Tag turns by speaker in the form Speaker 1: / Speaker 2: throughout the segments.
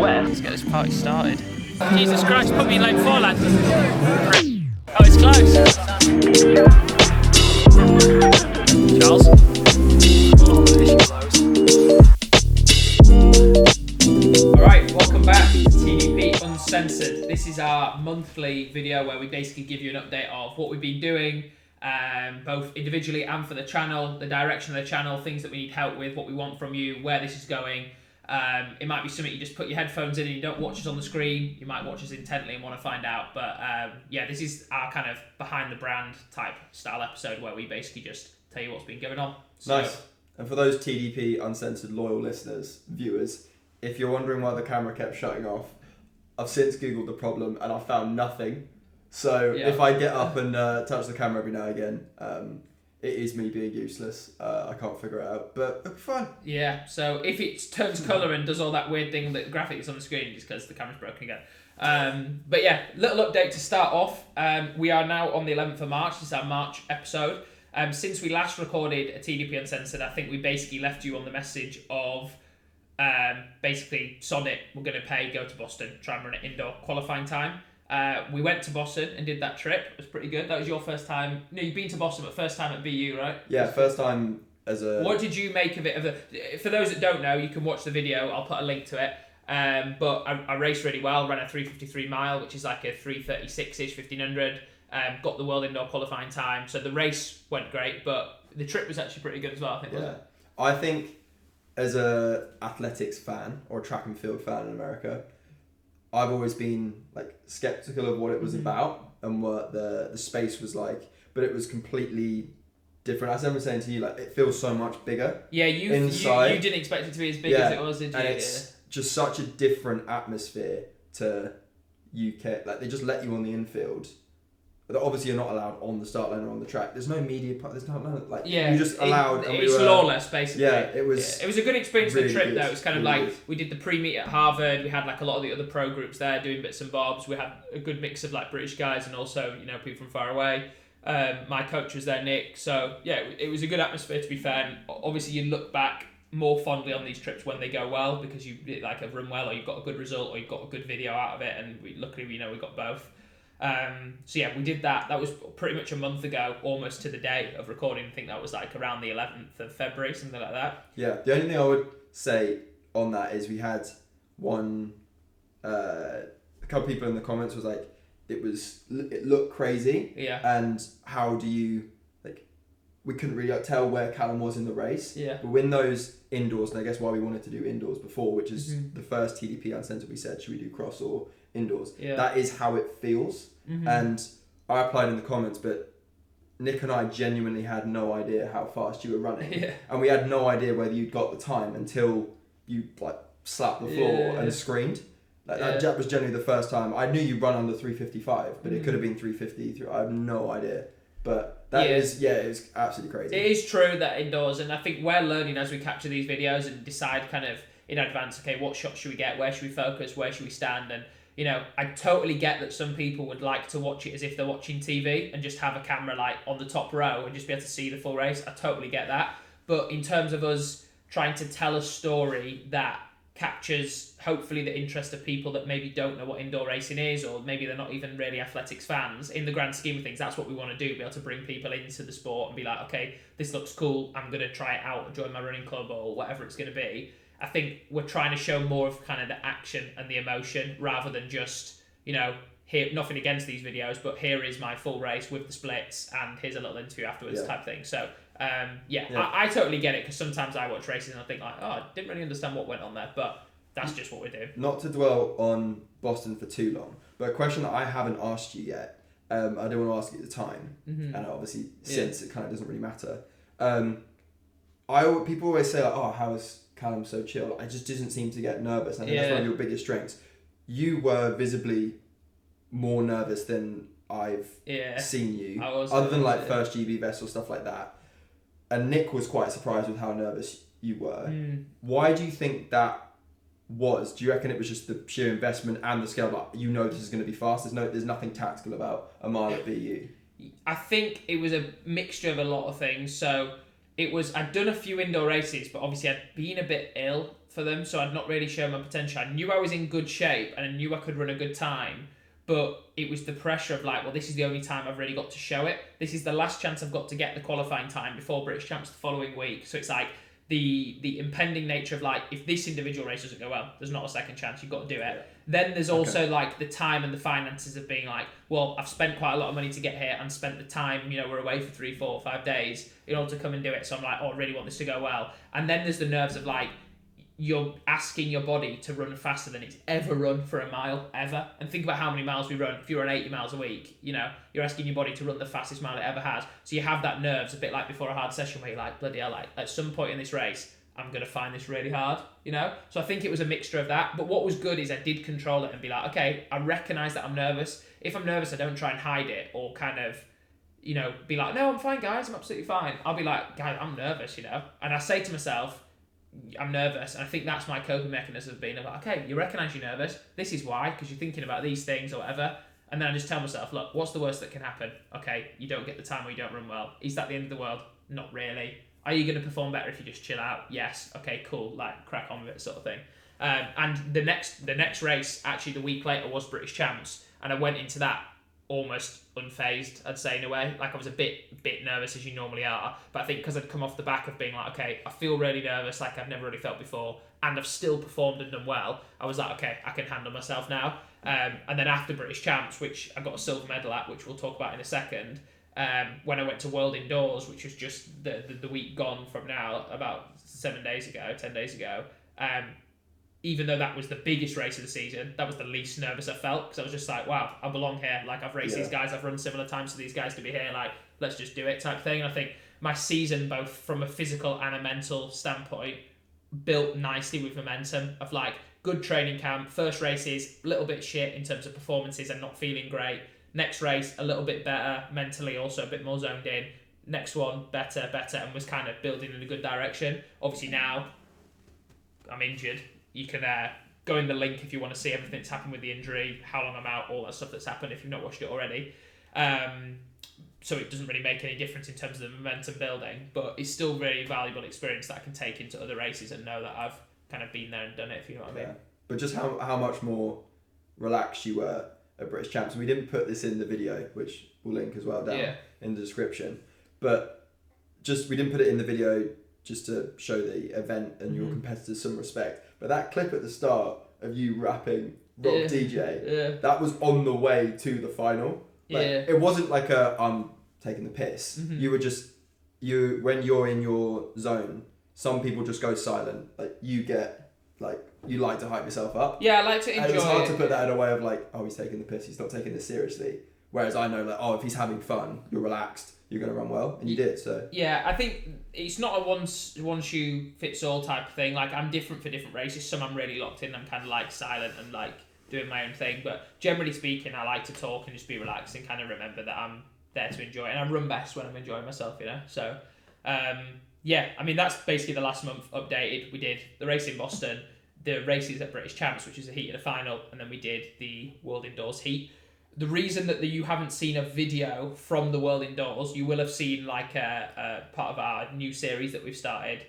Speaker 1: where?
Speaker 2: Let's get this party started. Jesus Christ, put me in lane 4, lad. Oh, it's close. Charles. Alright, welcome back to TDP Uncensored. This is our monthly video where we basically give you an update of what we've been doing, both individually and for the channel, the direction of the channel, things that we need help with, what we want from you, where this is going. It might be something you just put your headphones in and you don't watch us on the screen. You might watch us intently and want to find out. But yeah, this is our kind of behind the brand type style episode where we basically just tell you what's been going on. So,
Speaker 3: nice. And for those TDP Uncensored loyal listeners, viewers, if you're wondering why the camera kept shutting off, I've since Googled the problem and I found nothing. So
Speaker 2: yeah.
Speaker 3: If I get up and touch the camera every now and again, it is me being useless. I can't figure it out, but it'll be fine.
Speaker 2: Yeah, so if it turns colour and does all that weird thing that graphics on the screen, it's because the camera's broken again. But yeah, little update to start off. We are now on the 11th of March. This is our March episode. Since we last recorded a TDP Uncensored, I think we basically left you on the message of basically, sod it, we're going to pay, go to Boston, try and run it indoor qualifying time. We went to Boston and did that trip. It was pretty good. That was your first time. No, you've been to Boston, but first time at BU, right?
Speaker 3: Yeah, first time as a...
Speaker 2: What did you make of it? For those that don't know, you can watch the video. I'll put a link to it. But I raced really well. Ran a 3:53 mile, which is like a 3:36-ish, 1500. Got the world indoor qualifying time. So the race went great, but the trip was actually pretty good as well, I think.
Speaker 3: Yeah.
Speaker 2: Wasn't it?
Speaker 3: I think as a athletics fan or a track and field fan in America, I've always been like skeptical of what it was about and what the space was like, but it was completely different. As I was saying to you, like it feels so much bigger.
Speaker 2: Yeah, you didn't expect it to be as big as it was, did you?
Speaker 3: And it's just such a different atmosphere to UK. Like they just let you on the infield. But obviously you're not allowed on the start line or on the track. There's no media part. There's not like you're just allowed.
Speaker 2: It's lawless basically.
Speaker 3: Yeah, it was.
Speaker 2: Yeah. It was a good experience
Speaker 3: really
Speaker 2: for the trip
Speaker 3: good.
Speaker 2: though. It was kind of
Speaker 3: really
Speaker 2: like
Speaker 3: good.
Speaker 2: We did the pre-meet at Harvard. We had like a lot of the other pro groups there doing bits and bobs. We had a good mix of like British guys and also people from far away. My coach was there, Nick. So yeah, it was a good atmosphere to be fair. And obviously you look back more fondly on these trips when they go well because you like have run well or you've got a good result or you've got a good video out of it. And luckily we got both. So yeah, we did that. That was pretty much a month ago, almost to the day of recording. I think that was like around the 11th of February, something like that.
Speaker 3: Yeah, the only thing I would say on that is we had a couple people in the comments was like, it looked crazy.
Speaker 2: Yeah.
Speaker 3: And how do you, we couldn't really tell where Callum was in the race.
Speaker 2: Yeah.
Speaker 3: But when those indoors, and I guess why we wanted to do indoors before, which is the first TDP Uncensored, we said, should we do cross or indoors?
Speaker 2: Yeah.
Speaker 3: That is how it feels. And I applied in the comments, but Nick and I genuinely had no idea how fast you were running. Yeah. And we had no idea whether you'd got the time until you slapped the floor and screamed. That was generally the first time. I knew you run under 3:55, but it could have been 3:50. I have no idea. But it was absolutely crazy.
Speaker 2: It is true that indoors, and I think we're learning as we capture these videos and decide kind of in advance, okay, what shots should we get, where should we focus, where should we stand, and I totally get that some people would like to watch it as if they're watching TV and just have a camera on the top row and just be able to see the full race. I totally get that. But in terms of us trying to tell a story that captures hopefully the interest of people that maybe don't know what indoor racing is, or maybe they're not even really athletics fans, in the grand scheme of things, that's what we want to do, be able to bring people into the sport and be like, okay, this looks cool, I'm going to try it out, join my running club or whatever it's going to be. I think we're trying to show more of kind of the action and the emotion rather than just, here, nothing against these videos, but here is my full race with the splits and here's a little interview afterwards type thing. So, I totally get it because sometimes I watch races and I think I didn't really understand what went on there, but that's just what we do.
Speaker 3: Not to dwell on Boston for too long, but a question that I haven't asked you yet, I don't want to ask you at the time, and obviously since it kind of doesn't really matter. People always say how is Callum so chill? I just didn't seem to get nervous. I think that's one of your biggest strengths. You were visibly more nervous than I've seen you, other than first GB vessel stuff like that. And Nick was quite surprised with how nervous you were. Why do you think that was? Do you reckon it was just the sheer investment and the scale? This is going to be fast. There's nothing tactical about a mile at BU.
Speaker 2: I think it was a mixture of a lot of things. So it was, I'd done a few indoor races, but obviously I'd been a bit ill for them, so I'd not really shown my potential. I knew I was in good shape and I knew I could run a good time, but it was the pressure of like, well, this is the only time I've really got to show it. This is the last chance I've got to get the qualifying time before British Champs the following week. So it's like the impending nature of like, if this individual race doesn't go well, there's not a second chance, you've got to do it. Yeah. Then there's also like the time and the finances of being like, well, I've spent quite a lot of money to get here and spent the time, you know, we're away for 3, 4, 5 days in order to come and do it. So I'm like, oh, I really want this to go well. And then there's the nerves of like, you're asking your body to run faster than it's ever run for a mile, ever. And think about how many miles we run. If you run 80 miles a week, you know, you're asking your body to run the fastest mile it ever has. So you have that nerves, a bit like before a hard session where you're like, bloody hell, like, at some point in this race, I'm going to find this really hard, you know? So I think it was a mixture of that. But what was good is I did control it and be like, okay, I recognise that I'm nervous. If I'm nervous, I don't try and hide it or kind of, you know, be like, no, I'm fine, guys, I'm absolutely fine. I'll be like, guys, I'm nervous, you know? And I say to myself, I'm nervous, and I think that's my coping mechanism of being like, okay, you recognise you're nervous, this is why, because you're thinking about these things or whatever, and then I just tell myself, look, what's the worst that can happen? Okay, you don't get the time or you don't run well. Is that the end of the world? Not really. Are you going to perform better if you just chill out? Yes. Okay, cool, like, crack on with it sort of thing. And the next race, actually the week later, was British Champs, and I went into that almost unfazed, I'd say, in a way. Like, I was a bit nervous, as you normally are, but I think because I'd come off the back of being like, okay, I feel really nervous, like I've never really felt before, and I've still performed and done well, I was like, okay, I can handle myself now. And then after British Champs, which I got a silver medal at, which we'll talk about in a second, when I went to World Indoors, which was just the week gone from now, about 10 days ago, even though that was the biggest race of the season, that was the least nervous I felt, because I was just like, wow, I belong here. Like, I've raced these guys, I've run similar times to these guys to be here, like, let's just do it type thing. And I think my season, both from a physical and a mental standpoint, built nicely with momentum of like good training camp, first races, a little bit shit in terms of performances and not feeling great. Next race, a little bit better, mentally also a bit more zoned in. Next one, better, and was kind of building in a good direction. Obviously now, I'm injured. You can go in the link if you want to see everything that's happened with the injury, how long I'm out, all that stuff that's happened if you've not watched it already. So it doesn't really make any difference in terms of the momentum building, but it's still really valuable experience that I can take into other races and know that I've kind of been there and done it, if you know what I mean.
Speaker 3: But just how much more relaxed you were at British Champs. We didn't put this in the video, which we'll link as well down in the description. But just we didn't put it in the video just to show the event and your competitors some respect. But that clip at the start of you rapping Rock DJ, that was on the way to the final. Like, it wasn't like I'm taking the piss. You were just, when you're in your zone, some people just go silent. Like, you like to hype yourself up.
Speaker 2: Yeah, I like to enjoy it.
Speaker 3: And it's hard to put that in a way of like, oh, he's taking the piss, he's not taking this seriously. Whereas I know, like, oh, if he's having fun, you're relaxed, you're going to run well, and you did, so.
Speaker 2: Yeah, I think it's not a one shoe fits all type of thing. Like, I'm different for different races. Some I'm really locked in, I'm kind of like silent and like doing my own thing. But generally speaking, I like to talk and just be relaxed and kind of remember that I'm there to enjoy it. And I run best when I'm enjoying myself, you know? So, yeah, I mean, that's basically the last month updated. We did the race in Boston, the races at British Champs, which is the heat and the final, and then we did the World Indoors heat. The reason that you haven't seen a video from the World Indoors, you will have seen like a part of our new series that we've started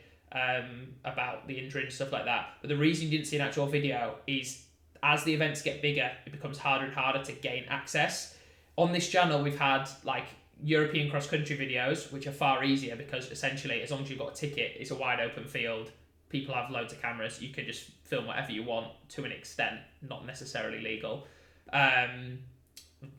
Speaker 2: about the injury and stuff like that. But the reason you didn't see an actual video is as the events get bigger, it becomes harder and harder to gain access. On this channel, we've had like European cross-country videos, which are far easier because essentially, as long as you've got a ticket, it's a wide open field. People have loads of cameras. You can just film whatever you want to an extent, not necessarily legal.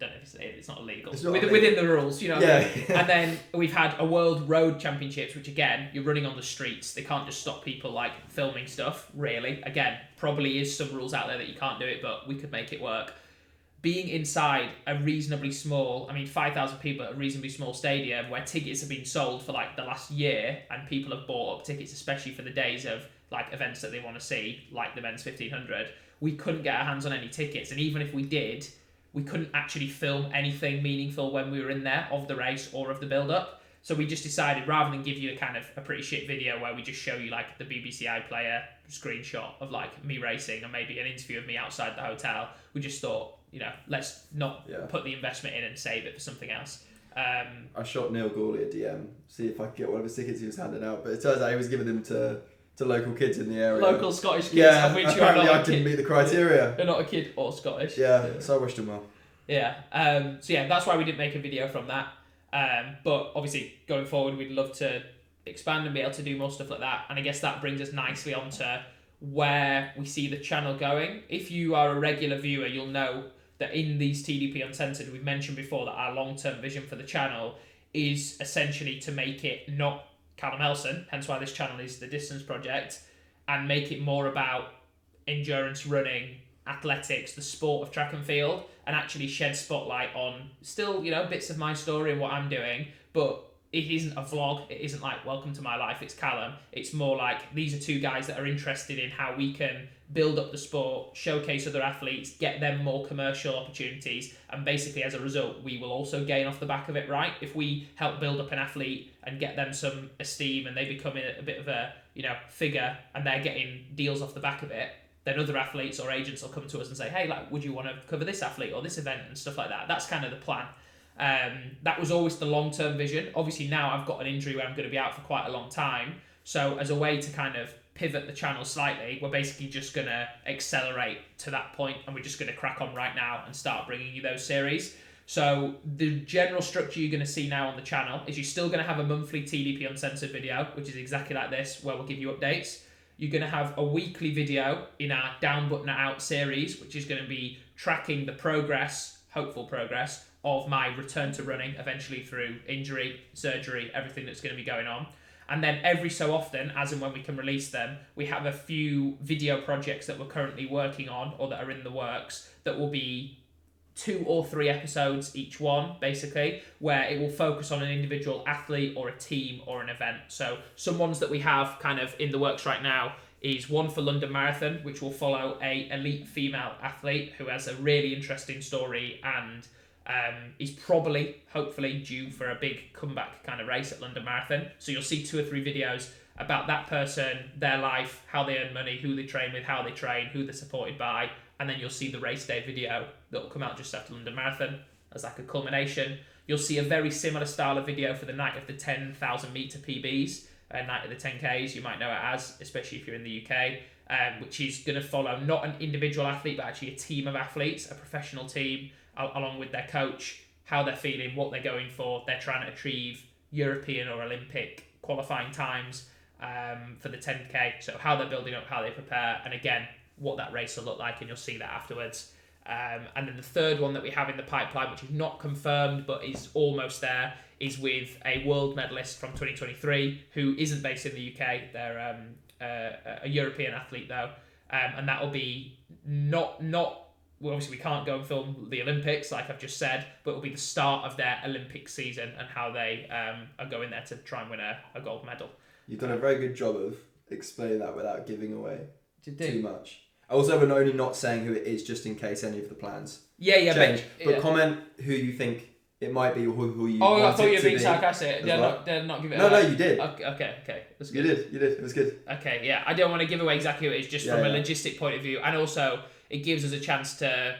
Speaker 2: Don't know if it's not illegal. It's not within the rules, you know. Yeah. What I mean? And then we've had a World Road Championships, which again, you're running on the streets. They can't just stop people like filming stuff, really. Again, probably is some rules out there that you can't do it, but we could make it work. Being inside a reasonably small, 5,000 people at a reasonably small stadium where tickets have been sold for like the last year and people have bought up tickets, especially for the days of like events that they want to see, like the men's 1500, we couldn't get our hands on any tickets. And even if we did, we couldn't actually film anything meaningful when we were in there of the race or of the build-up. So we just decided, rather than give you a pretty shit video where we just show you like the BBC iPlayer screenshot of like me racing and maybe an interview of me outside the hotel, we just thought, let's not put the investment in and save it for something else.
Speaker 3: I shot Neil Gawley a DM, see if I could get one of his tickets he was handing out, but it turns out he was giving them to to local kids in the area.
Speaker 2: Local Scottish kids.
Speaker 3: Yeah,
Speaker 2: which
Speaker 3: apparently I didn't meet the criteria.
Speaker 2: You're not a kid or Scottish.
Speaker 3: Yeah, so I wished them well.
Speaker 2: Yeah. So yeah, that's why we didn't make a video from that. But obviously, going forward, we'd love to expand and be able to do more stuff like that. And I guess that brings us nicely onto where we see the channel going. If you are a regular viewer, you'll know that in these TDP Uncensored, we've mentioned before that our long-term vision for the channel is essentially to make it not Callum Elson, hence why this channel is the Distance Project, and make it more about endurance running, athletics, the sport of track and field, and actually shed spotlight on still, bits of my story and what I'm doing, but it isn't a vlog. It isn't like, welcome to my life, it's Callum. It's more like, these are two guys that are interested in how we can build up the sport, showcase other athletes, get them more commercial opportunities, and basically as a result, we will also gain off the back of it, right? If we help build up an athlete and get them some esteem and they become a bit of a, figure, and they're getting deals off the back of it, then other athletes or agents will come to us and say, hey, would you want to cover this athlete or this event and stuff like that. That's kind of the plan. That was always the long-term vision. Obviously now I've got an injury where I'm going to be out for quite a long time. So as a way to kind of pivot the channel slightly, we're basically just going to accelerate to that point, and we're just going to crack on right now and start bringing you those series. So the general structure you're going to see now on the channel is you're still going to have a monthly TDP Uncensored video, which is exactly like this, where we'll give you updates. You're going to have a weekly video in our Down Button Out series, which is going to be tracking the progress, hopeful progress, of my return to running, eventually through injury, surgery, everything that's going to be going on. And then every so often, as and when we can release them, we have a few video projects that we're currently working on or that are in the works that will be 2 or 3 episodes each one, basically, where it will focus on an individual athlete or a team or an event. So some ones that we have kind of in the works right now is one for London Marathon, which will follow a elite female athlete who has a really interesting story and is probably, hopefully, due for a big comeback kind of race at London Marathon. So you'll see 2 or 3 videos about that person, their life, how they earn money, who they train with, how they train, who they're supported by, and then you'll see the race day video that will come out just after London Marathon as like a culmination. You'll see a very similar style of video for the night of the 10,000 metre PBs, night of the 10Ks, you might know it as, especially if you're in the UK, which is going to follow not an individual athlete, but actually a team of athletes, a professional team, along with their coach, how they're feeling, what they're going for. They're trying to achieve European or Olympic qualifying times for the 10K. So how they're building up, how they prepare, and again, what that race will look like, and you'll see that afterwards. And then the third one that we have in the pipeline, which is not confirmed but is almost there, is with a world medalist from 2023 who isn't based in the UK. They're a European athlete though, and that will be not. Well, obviously we can't go and film the Olympics like I've just said, but it'll be the start of their Olympic season and how they are going there to try and win a gold medal.
Speaker 3: You've done a very good job of explaining that without giving away too much. Also, we're only not saying who it is just in case any of the plans change. But comment who you think it might be or who you want it to be.
Speaker 2: I thought you were being sarcastic. They're not giving it away.
Speaker 3: No, you did.
Speaker 2: Okay. That's good.
Speaker 3: You did. It was good.
Speaker 2: Okay, yeah. I don't want to give away exactly who it is, just from a logistic point of view. And also, it gives us a chance to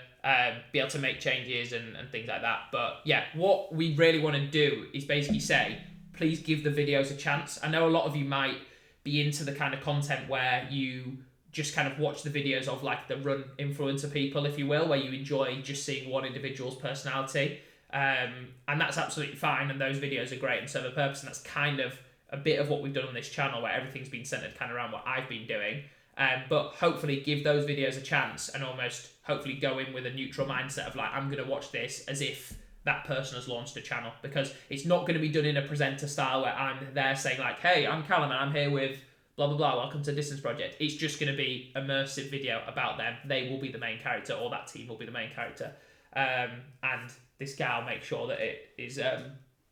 Speaker 2: be able to make changes and things like that. But yeah, what we really want to do is basically say, please give the videos a chance. I know a lot of you might be into the kind of content where you just kind of watch the videos of like the run influencer people, if you will, where you enjoy just seeing one individual's personality. And that's absolutely fine. And those videos are great and serve a purpose. And that's kind of a bit of what we've done on this channel, where everything's been centered kind of around what I've been doing. But hopefully give those videos a chance and almost hopefully go in with a neutral mindset of like, I'm going to watch this as if that person has launched a channel, because it's not going to be done in a presenter style where I'm there saying like, hey, I'm Callum and I'm here with blah, blah, blah, welcome to Distance Project. It's just going to be immersive video about them. They will be the main character, or that team will be the main character. And this guy will make sure that it is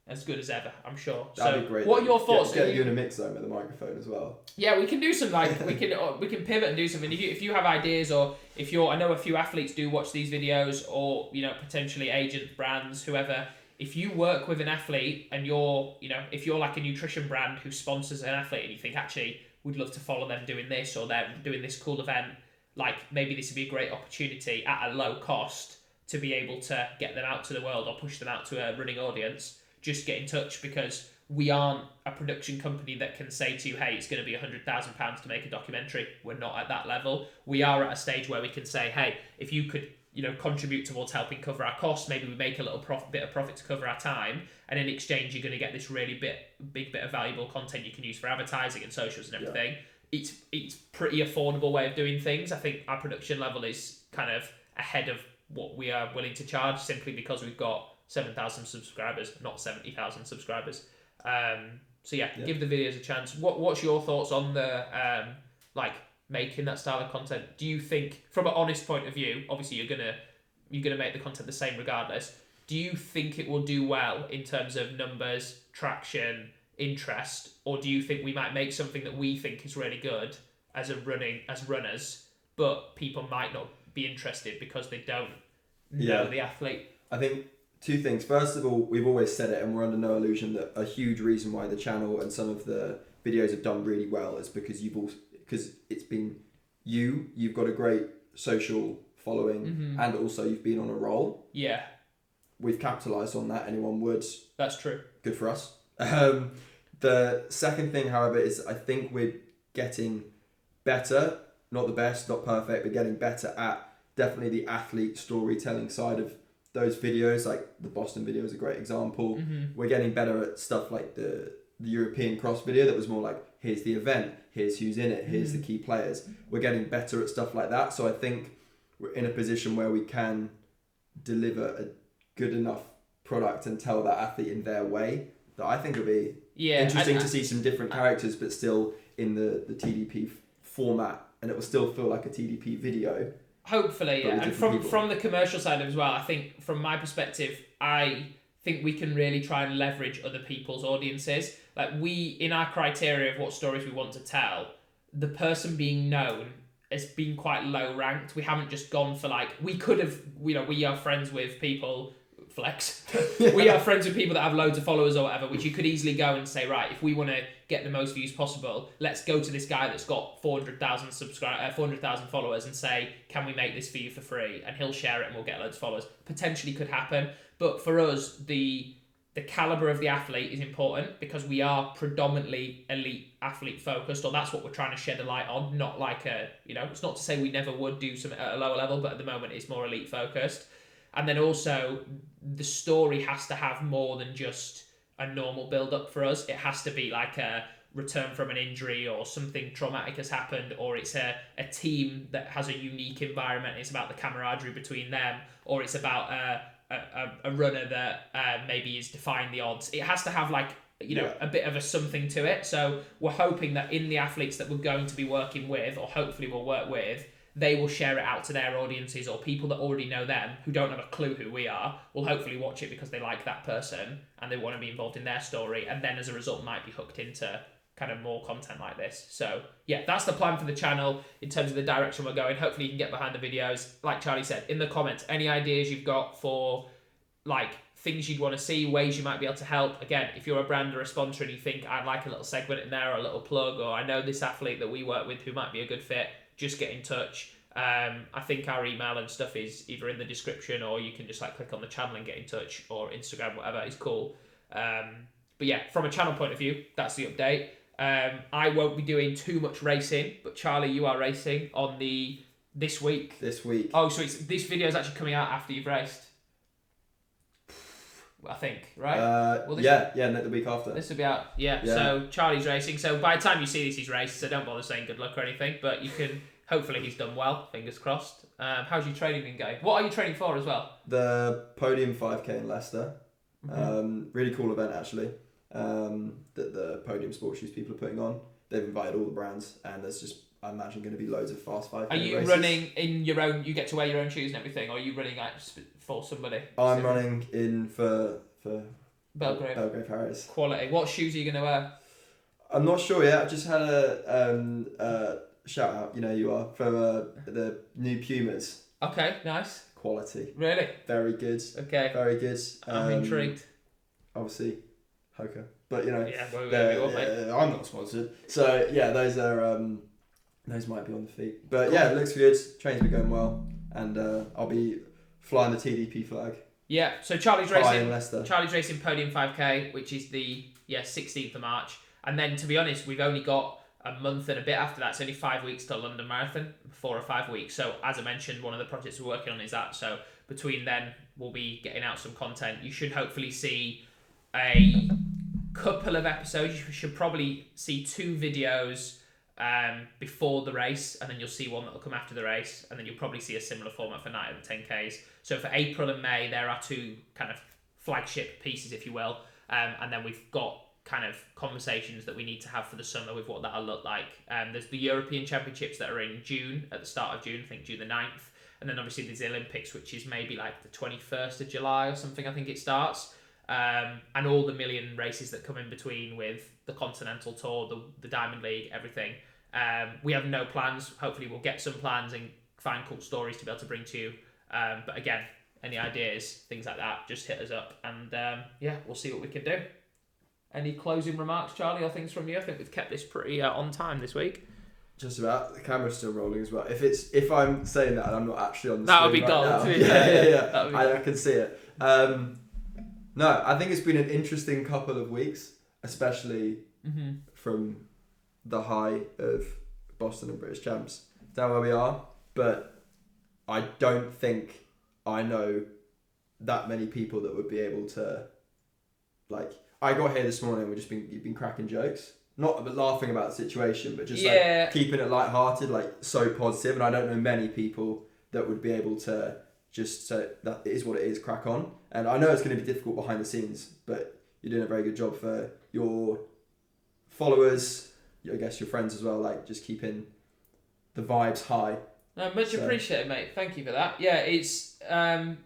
Speaker 2: as good as ever, I'm sure.
Speaker 3: That'd be great.
Speaker 2: What are your thoughts?
Speaker 3: Get you in a mix zone with the microphone as well.
Speaker 2: Yeah, we can do some we can pivot and do something. If you have ideas, or if I know a few athletes do watch these videos, or potentially agents, brands, whoever. If you work with an athlete and if you're like a nutrition brand who sponsors an athlete and you think actually we'd love to follow them doing this, or they're doing this cool event, like maybe this would be a great opportunity at a low cost to be able to get them out to the world or push them out to a running audience, just get in touch, because we aren't a production company that can say to you, hey, it's going to be £100,000 to make a documentary. We're not at that level. We are at a stage where we can say, hey, if you could, contribute towards helping cover our costs, maybe we make a little bit of profit to cover our time, and in exchange you're going to get this really big bit of valuable content you can use for advertising and socials and everything. It's pretty affordable way of doing things. I think our production level is kind of ahead of what we are willing to charge, simply because we've got 7,000 subscribers, not 70,000 subscribers. Give the videos a chance. What's your thoughts on the making that style of content? Do you think, from an honest point of view, obviously you're gonna make the content the same regardless, do you think it will do well in terms of numbers, traction, interest, or do you think we might make something that we think is really good as runners, but people might not be interested because they don't know the athlete?
Speaker 3: I think two things. First of all, we've always said it, and we're under no illusion that a huge reason why the channel and some of the videos have done really well is because it's been you've got a great social following, and also you've been on a roll.
Speaker 2: Yeah.
Speaker 3: We've capitalised on that. Anyone would.
Speaker 2: That's true.
Speaker 3: Good for us. The second thing, however, is I think we're getting better, not the best, not perfect, but getting better at definitely the athlete storytelling side of those videos. Like the Boston video is a great example. We're getting better at stuff like the European cross video that was more like, here's the event, here's who's in it, here's the key players. We're getting better at stuff like that. So I think we're in a position where we can deliver a good enough product and tell that athlete in their way that I think it'll be interesting to see some different characters, but still in the TDP format, and it will still feel like a TDP video.
Speaker 2: Hopefully, yeah. And from the commercial side as well, I think from my perspective, I think we can really try and leverage other people's audiences. Like in our criteria of what stories we want to tell, the person being known has been quite low ranked. We haven't just gone for we could have, we are friends with people, flex. We are friends with people that have loads of followers or whatever, which you could easily go and say, right, if we want to get the most views possible, let's go to this guy that's got 400,000 followers and say, can we make this for you for free? And he'll share it and we'll get loads of followers. Potentially could happen. But for us, the caliber of the athlete is important because we are predominantly elite athlete focused, or that's what we're trying to shed a light on. Not it's not to say we never would do something at a lower level, but at the moment it's more elite focused. And then also the story has to have more than just a normal build up for us. It has to be like a return from an injury, or something traumatic has happened, or it's a team that has a unique environment. It's about the camaraderie between them, or it's about a runner that maybe is defying the odds. It has to have a bit of a something to it. So we're hoping that in the athletes that we're going to be working with, or hopefully we'll work with, they will share it out to their audiences, or people that already know them who don't have a clue who we are will hopefully watch it because they like that person and they want to be involved in their story, and then as a result might be hooked into kind of more content like this. So yeah, that's the plan for the channel in terms of the direction we're going. Hopefully you can get behind the videos. Like Charlie said, in the comments, any ideas you've got for things you'd want to see, ways you might be able to help. Again, if you're a brand or a sponsor and you think I'd like a little segment in there or a little plug, or I know this athlete that we work with who might be a good fit, just get in touch. I think our email and stuff is either in the description, or you can just click on the channel and get in touch, or Instagram, whatever is cool. But yeah, from a channel point of view, that's the update. I won't be doing too much racing, but Charlie, you are racing on this week.
Speaker 3: This week.
Speaker 2: Oh, so this video is actually coming out after you've raced, I think, right?
Speaker 3: The week after.
Speaker 2: This will be out, yeah. So Charlie's racing. So by the time you see this, he's raced. So don't bother saying good luck or anything. But you can. Hopefully he's done well. Fingers crossed. How's your training been going? What are you training for as well?
Speaker 3: The Podium 5K in Leicester. Really cool event actually. That the Podium Sports shoes people are putting on. They've invited all the brands, and there's just, I imagine, going to be loads of fast 5K
Speaker 2: Are you
Speaker 3: races.
Speaker 2: Running in your own? You get to wear your own shoes and everything, or are you running for somebody?
Speaker 3: I'm running in for
Speaker 2: Belgrave
Speaker 3: Paris.
Speaker 2: Quality. What shoes are you going to wear?
Speaker 3: I'm not sure yet. I just had a shout out. You are for the new Pumas.
Speaker 2: Okay, nice.
Speaker 3: Quality.
Speaker 2: Really?
Speaker 3: Very good.
Speaker 2: Okay.
Speaker 3: Very good.
Speaker 2: I'm intrigued.
Speaker 3: Obviously, Hoka. But
Speaker 2: yeah, mate.
Speaker 3: I'm not sponsored. So yeah, those are those might be on the feet. But cool. Yeah, it looks good. Training's been going well, and I'll be flying the TDP flag.
Speaker 2: Yeah. So Charlie's racing.
Speaker 3: In Leicester.
Speaker 2: Charlie's racing Podium 5K, which is the 16th of March. And then, to be honest, we've only got a month and a bit after that. It's only 5 weeks to London Marathon, 4 or 5 weeks. So as I mentioned, one of the projects we're working on is that. So between then, we'll be getting out some content. You should hopefully see a couple of episodes. You should probably see 2 videos before the race, and then you'll see one that will come after the race, and then you'll probably see a similar format for Night of the 10Ks. So for April and May, there are 2 kind of flagship pieces, if you will, and then we've got kind of conversations that we need to have for the summer with what that'll look like. There's the European Championships that are in June, at the start of June, I think June the 9th, and then obviously there's the Olympics, which is maybe like the 21st of July or something, I think it starts, and all the million races that come in between with the Continental Tour, the Diamond League, everything. We have no plans. Hopefully we'll get some plans and find cool stories to be able to bring to you. But again, any ideas, things like that, just hit us up, and we'll see what we can do. Any closing remarks, Charlie, or things from you? I think we've kept this pretty on time this week.
Speaker 3: Just about. The camera's still rolling as well. If I'm saying that and I'm not actually on the
Speaker 2: that
Speaker 3: screen
Speaker 2: would be gold.
Speaker 3: Right yeah. I can see it. No, I think it's been an interesting couple of weeks, especially from the high of Boston and British Champs down where we are. But I don't think I know that many people that would be able to, like, I got here this morning and you've been cracking jokes. Not laughing about the situation, but just like keeping it lighthearted, like so positive. And I don't know many people that would be able to just say that it is what it is, crack on. And I know it's going to be difficult behind the scenes, but you're doing a very good job for your followers, I guess your friends as well, like just keeping the vibes high.
Speaker 2: No, much appreciated, mate. Thank you for that. Yeah, it's I'm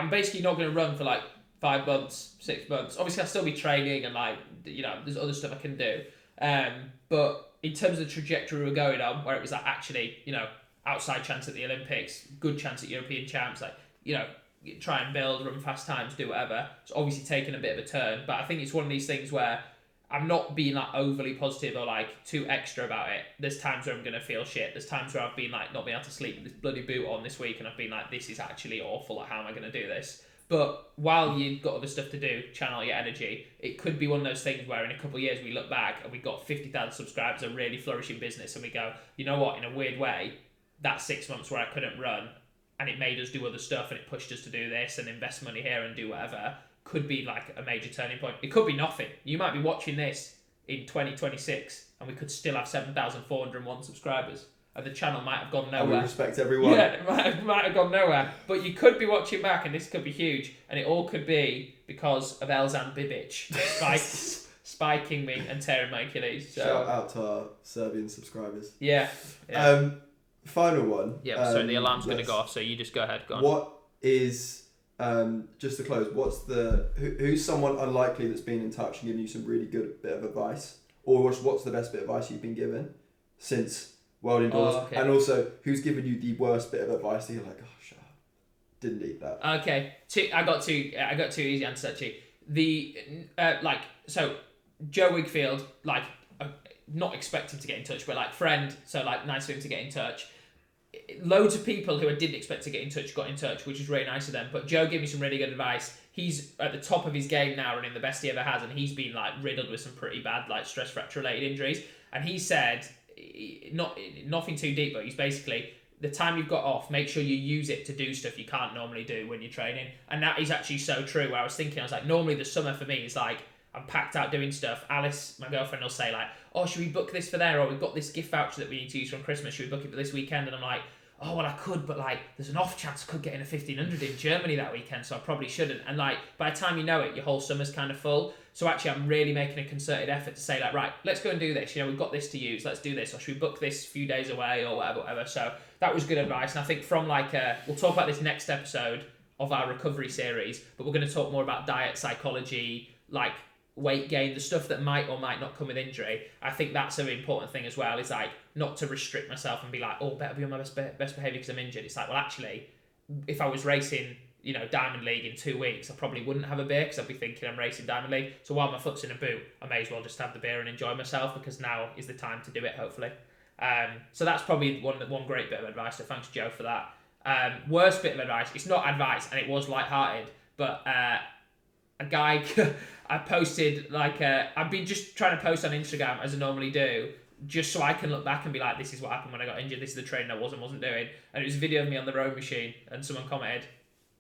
Speaker 2: basically not going to run for like 5 months, 6 months. Obviously, I'll still be training and like, you know, there's other stuff I can do. But in terms of the trajectory we're going on, where it was like actually, you know, outside chance at the Olympics, good chance at European Champs, like, you know, try and build, run fast times, do whatever. It's obviously taken a bit of a turn, but I think it's one of these things where I'm not being like overly positive or like too extra about it. There's times where I'm going to feel shit. There's times where I've been like not being able to sleep with this bloody boot on this week and I've been like, this is actually awful. Like, how am I going to do this? But while you've got other stuff to do, channel your energy, it could be one of those things where in a couple of years we look back and we've got 50,000 subscribers, a really flourishing business, and we go, you know what, in a weird way, that 6 months where I couldn't run and it made us do other stuff and it pushed us to do this and invest money here and do whatever, could be like a major turning point. It could be nothing. You might be watching this in 2026 and we could still have 7,401 subscribers. And the channel might have gone nowhere.
Speaker 3: I respect everyone.
Speaker 2: Yeah, it might have gone nowhere. But you could be watching back and this could be huge. And it all could be because of Elzan Bibic spiking me and tearing my Achilles. So.
Speaker 3: Shout out to our Serbian subscribers.
Speaker 2: Yeah.
Speaker 3: Final one.
Speaker 2: Yeah, so the alarm's going to go off, so you just go ahead. Go on.
Speaker 3: What is, just to close, who's someone unlikely that's been in touch and given you some really good bit of advice? Or what's the best bit of advice you've been given since World Indoors?
Speaker 2: Oh, okay.
Speaker 3: And also, who's given you the worst bit of advice that you're like, oh, shut up, didn't need that?
Speaker 2: Okay, I got two easy answers actually. So Joe Wigfield, not expecting to get in touch, but like friend, so like nice of him to get in touch. Loads of people who I didn't expect to get in touch got in touch, which is really nice of them. But Joe gave me some really good advice. He's at the top of his game now, running the best he ever has, and he's been like riddled with some pretty bad like stress fracture related injuries. And he said, nothing too deep, but he's basically, the time you've got off, make sure you use it to do stuff you can't normally do when you're training. And that is actually so true. Where I was like, normally the summer for me is like, I'm packed out doing stuff. Alice, my girlfriend, will say like, oh, should we book this for there? Or we've got this gift voucher that we need to use from Christmas. Should we book it for this weekend? And I'm like, oh, well, I could, but like, there's an off chance I could get in a 1500 in Germany that weekend, so I probably shouldn't. And like, by the time you know it, your whole summer's kind of full. So actually, I'm really making a concerted effort to say like, right, let's go and do this. You know, we've got this to use. Let's do this. Or should we book this a few days away or whatever. So that was good advice. And I think from we'll talk about this next episode of our recovery series, but we're going to talk more about diet, psychology, like weight gain, the stuff that might or might not come with injury. I think that's an important thing as well, is like not to restrict myself and be like, oh, better be on my best behaviour because I'm injured. It's like, well, actually, if I was racing, you know, Diamond League in 2 weeks, I probably wouldn't have a beer because I'd be thinking I'm racing Diamond League. So while my foot's in a boot, I may as well just have the beer and enjoy myself because now is the time to do it, hopefully. So that's probably one great bit of advice. So thanks, Joe, for that. Worst bit of advice, it's not advice and it was lighthearted, but a guy, I posted like, I've been just trying to post on Instagram as I normally do, just so I can look back and be like, this is what happened when I got injured, this is the training I wasn't doing. And it was a video of me on the rowing machine, and someone commented,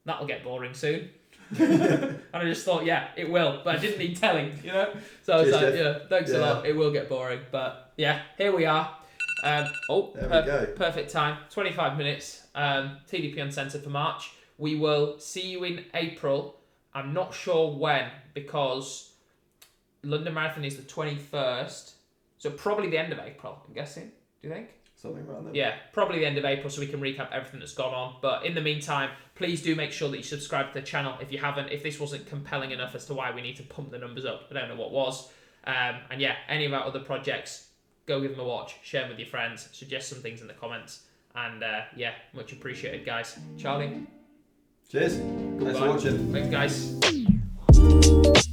Speaker 2: that'll get boring soon. And I just thought, yeah, it will, but I didn't need telling, you know? So I was like, yeah, thanks a lot, it will get boring. But yeah, here we are. There we go. Perfect time, 25 minutes, TDP Uncensored for March. We will see you in April. I'm not sure when, because London Marathon is the 21st, so probably the end of April, I'm guessing. Do you think?
Speaker 3: Something around there.
Speaker 2: Yeah, probably the end of April, so we can recap everything that's gone on. But in the meantime, please do make sure that you subscribe to the channel if you haven't. If this wasn't compelling enough as to why we need to pump the numbers up, I don't know what was. And yeah, any of our other projects, go give them a watch, share them with your friends, suggest some things in the comments. And yeah, much appreciated, guys. Charlie?
Speaker 3: Cheers. Goodbye. Thanks for watching.
Speaker 2: Thanks, guys.